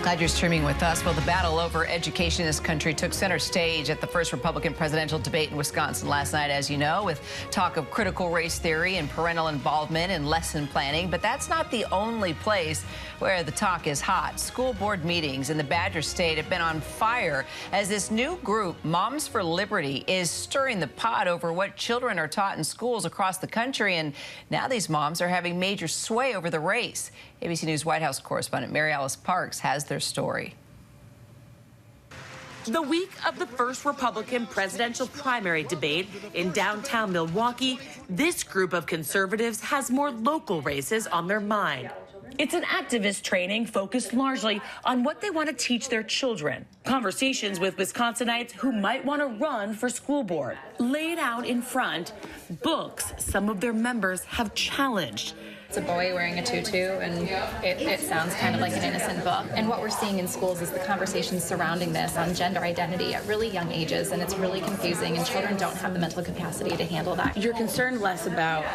Glad you're streaming with us. Well, the battle over education in this country took center stage at the first Republican presidential debate in Wisconsin last night, as you know, with talk of critical race theory and parental involvement and lesson planning. But that's not the only place where the talk is hot. School board meetings in the Badger State have been on fire as this new group, Moms for Liberty, is stirring the pot over what children are taught in schools across the country. And now these moms are having major sway over the race. ABC News White House correspondent Mary Alice Parks has their story. The week of the first Republican presidential primary debate in downtown Milwaukee, this group of conservatives has more local races on their mind. It's an activist training focused largely on what they want to teach their children. Conversations with Wisconsinites who might want to run for school board. Laid out in front, books some of their members have challenged. It's a boy wearing a tutu, and it sounds kind of like an innocent book. And what we're seeing in schools is the conversations surrounding this on gender identity at really young ages, and it's really confusing, and children don't have the mental capacity to handle that. You're concerned less about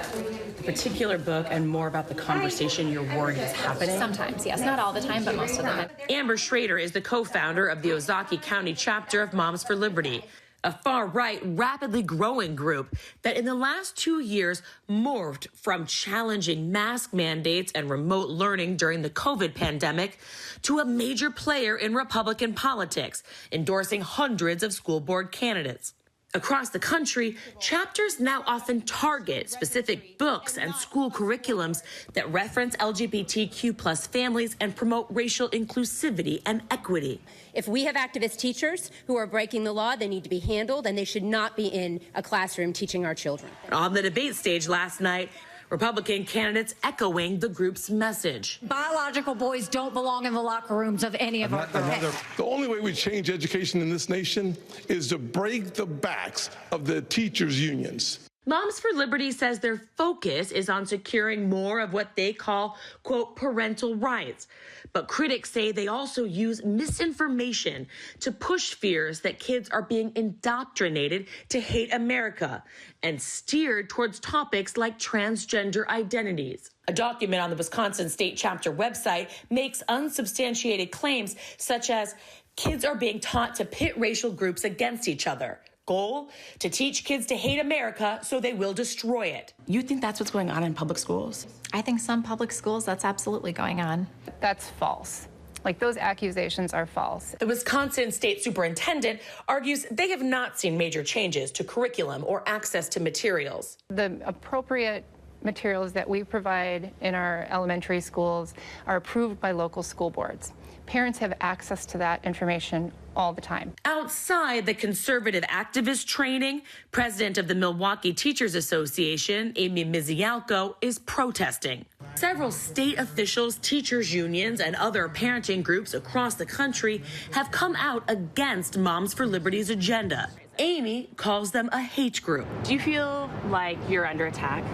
the particular book and more about the conversation you're worried is happening? Sometimes, yes. Not all the time, but most of the time. Amber Schrader is the co-founder of the Ozaukee County chapter of Moms for Liberty, a far-right, rapidly growing group that in the last 2 years morphed from challenging mask mandates and remote learning during the COVID pandemic to a major player in Republican politics, endorsing hundreds of school board candidates. Across the country, chapters now often target specific books and school curriculums that reference LGBTQ plus families and promote racial inclusivity and equity. If we have activist teachers who are breaking the law, they need to be handled, and they should not be in a classroom teaching our children. On the debate stage last night, Republican candidates echoing the group's message. Biological boys don't belong in the locker rooms of any of our girls. The only way we change education in this nation is to break the backs of the teachers' unions. Moms for Liberty says their focus is on securing more of what they call, quote, parental rights. But critics say they also use misinformation to push fears that kids are being indoctrinated to hate America and steered towards topics like transgender identities. A document on the Wisconsin State Chapter website makes unsubstantiated claims such as kids are being taught to pit racial groups against each other. Goal? To teach kids to hate America so they will destroy it. You think that's what's going on in public schools? I think some public schools, that's absolutely going on. That's false. Like, those accusations are false. The Wisconsin State Superintendent argues they have not seen major changes to curriculum or access to materials. The appropriate materials that we provide in our elementary schools are approved by local school boards. Parents have access to that information all the time. Outside the conservative activist training, president of the Milwaukee Teachers Association, Amy Mizialko, is protesting. Several state officials, teachers' unions, and other parenting groups across the country have come out against Moms for Liberty's agenda. Amy calls them a hate group. Do you feel like you're under attack?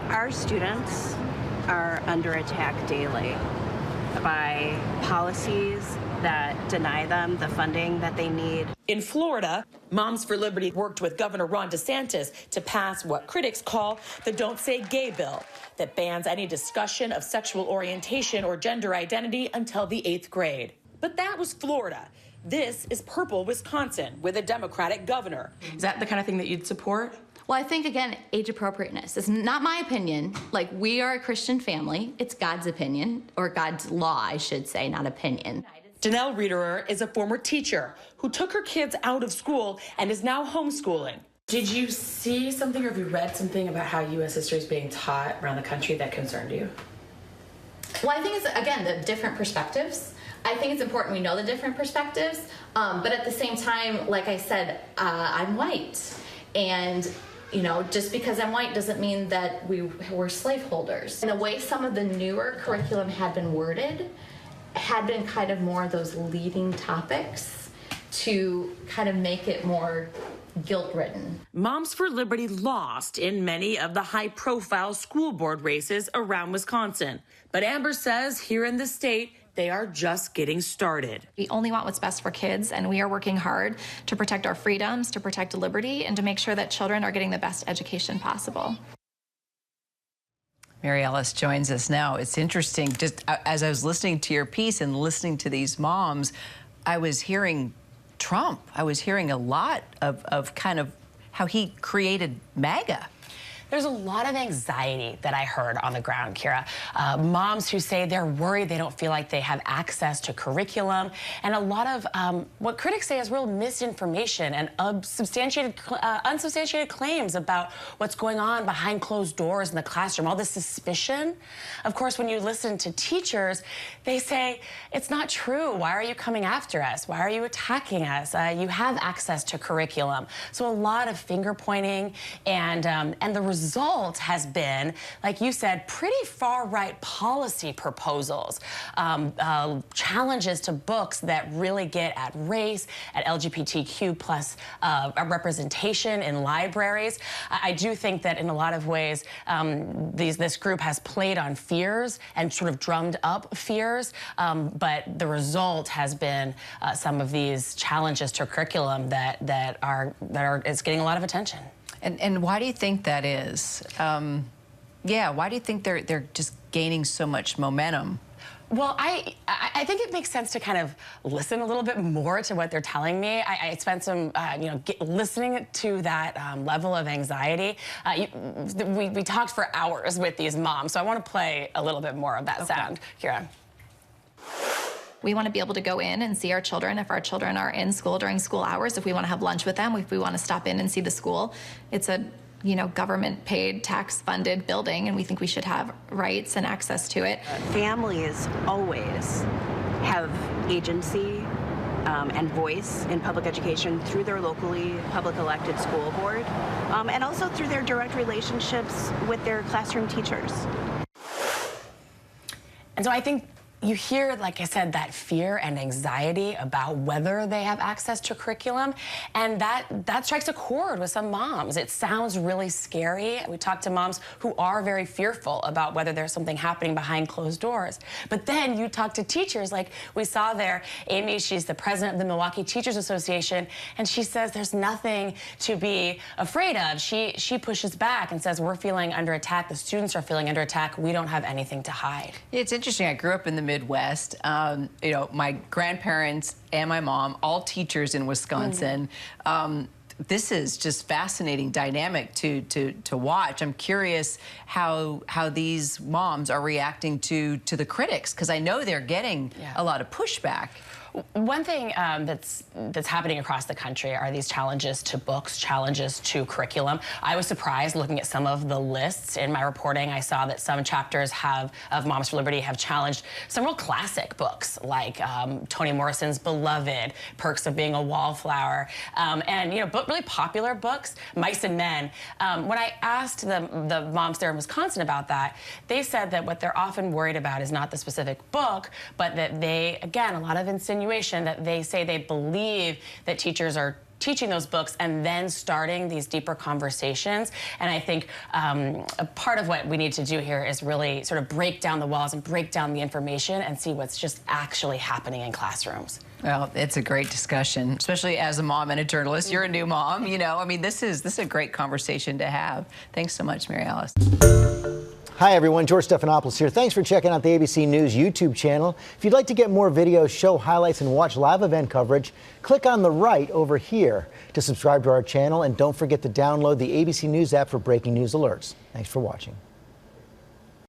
Our students are under attack daily by policies that deny them the funding that they need. In Florida, Moms for Liberty worked with Governor Ron DeSantis to pass what critics call the Don't Say Gay bill that bans any discussion of sexual orientation or gender identity until the 8th grade. But that was Florida. This is purple Wisconsin with a Democratic governor. Is that the kind of thing that you'd support? Well, I think, again, age appropriateness is not my opinion. Like, we are a Christian family. It's God's opinion, or God's law, I should say, not opinion. Danelle Reederer is a former teacher who took her kids out of school and is now homeschooling. Did you see something or have you read something about how U.S. history is being taught around the country that concerned you? Well, I think it's, again, the different perspectives. I think it's important we know the different perspectives, but at the same time, like I said, I'm white. And you know, just because I'm white doesn't mean that we were slaveholders. And the way some of the newer curriculum had been worded had been kind of more of those leading topics to kind of make it more guilt-ridden. Moms for Liberty lost in many of the high-profile school board races around Wisconsin. But Amber says here in the state, they are just getting started. We only want what's best for kids, and we are working hard to protect our freedoms, to protect liberty, and to make sure that children are getting the best education possible. Mary Alice joins us now. It's interesting, just as I was listening to your piece and listening to these moms, I was hearing Trump. I was hearing a lot of kind of how he created MAGA. There's a lot of anxiety that I heard on the ground, Kira. Moms who say they're worried they don't feel like they have access to curriculum, and a lot of what critics say is real misinformation and unsubstantiated claims about what's going on behind closed doors in the classroom, all this suspicion. Of course, when you listen to teachers, they say, it's not true. Why are you coming after us? Why are you attacking us? You have access to curriculum. So a lot of finger pointing, and the result has been, like you said, pretty far-right policy proposals, challenges to books that really get at race, at LGBTQ plus representation in libraries. I do think that in a lot of ways, this group has played on fears and sort of drummed up fears, but the result has been some of these challenges to curriculum that it's getting a lot of attention. And why do you think that is? Yeah, why do you think they're just gaining so much momentum? Well, I think it makes sense to kind of listen a little bit more to what they're telling me. I spent some, listening to that level of anxiety. We talked for hours with these moms, so I want to play a little bit more of that sound. Kira. We want to be able to go in and see our children if our children are in school during school hours, if we want to have lunch with them, if we want to stop in and see the school. It's a government-paid, tax-funded building, and we think we should have rights and access to it. Families always have agency and voice in public education through their locally public elected school board, and also through their direct relationships with their classroom teachers. And so I think you hear, like I said, that fear and anxiety about whether they have access to curriculum, and that strikes a chord with some moms. It sounds really scary. We talk to moms who are very fearful about whether there's something happening behind closed doors. But then you talk to teachers, like we saw there. Amy, she's the president of the Milwaukee Teachers Association, and she says there's nothing to be afraid of. She pushes back and says, we're feeling under attack. The students are feeling under attack. We don't have anything to hide. It's interesting. I grew up in the Midwest. My grandparents and my mom, all teachers in Wisconsin. This is just fascinating dynamic to watch. I'm curious how these moms are reacting to the critics, because I know they're getting a lot of pushback. One thing that's happening across the country are these challenges to books, challenges to curriculum. I was surprised looking at some of the lists in my reporting. I saw that some chapters of Moms for Liberty have challenged some real classic books, like Toni Morrison's Beloved, Perks of Being a Wallflower, and really popular books, Mice and Men. When I asked the moms there in Wisconsin about that, they said that what they're often worried about is not the specific book, but that they, again, a lot of insinuation that they say they believe that teachers are teaching those books and then starting these deeper conversations. And I think a part of what we need to do here is really sort of break down the walls and break down the information and see what's just actually happening in classrooms. Well, it's a great discussion, especially as a mom and a journalist. You're a new mom, I mean, this is a great conversation to have. Thanks so much, Mary Alice. Hi, everyone. George Stephanopoulos here. Thanks for checking out the ABC News YouTube channel. If you'd like to get more videos, show highlights, and watch live event coverage, click on the right over here to subscribe to our channel. And don't forget to download the ABC News app for breaking news alerts. Thanks for watching.